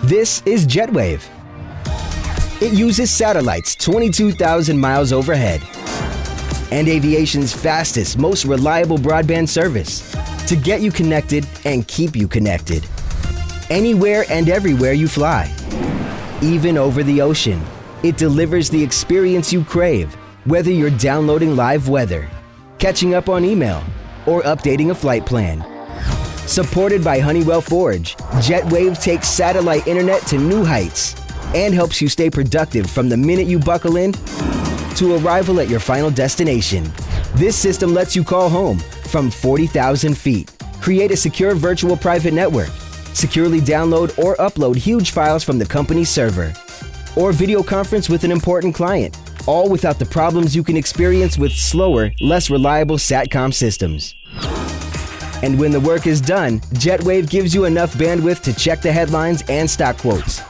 This is JetWave. It uses satellites 22,000 miles overhead and aviation's fastest, most reliable broadband service to get you connected and keep you connected. Anywhere and everywhere you fly, even over the ocean. It delivers the experience you crave, whether you're downloading live weather, catching up on email, or updating a flight plan. Supported by Honeywell Forge, JetWave takes satellite internet to new heights and helps you stay productive from the minute you buckle in to arrival at your final destination. This system lets you call home from 40,000 feet, create a secure virtual private network, securely download or upload huge files from the company's server, or video conference with an important client, all without the problems you can experience with slower, less reliable SATCOM systems. And when the work is done, JetWave gives you enough bandwidth to check the headlines and stock quotes.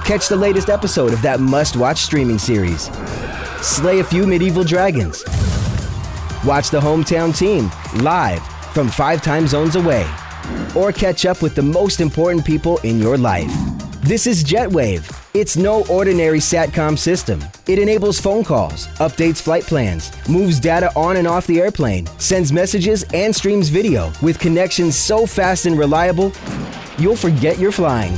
Catch the latest episode of that must-watch streaming series. Slay a few medieval dragons. Watch the hometown team live from 5 time zones away. Or catch up with the most important people in your life. This is JetWave. It's no ordinary SATCOM system. It enables phone calls, updates flight plans, moves data on and off the airplane, sends messages and streams video with connections so fast and reliable, you'll forget you're flying.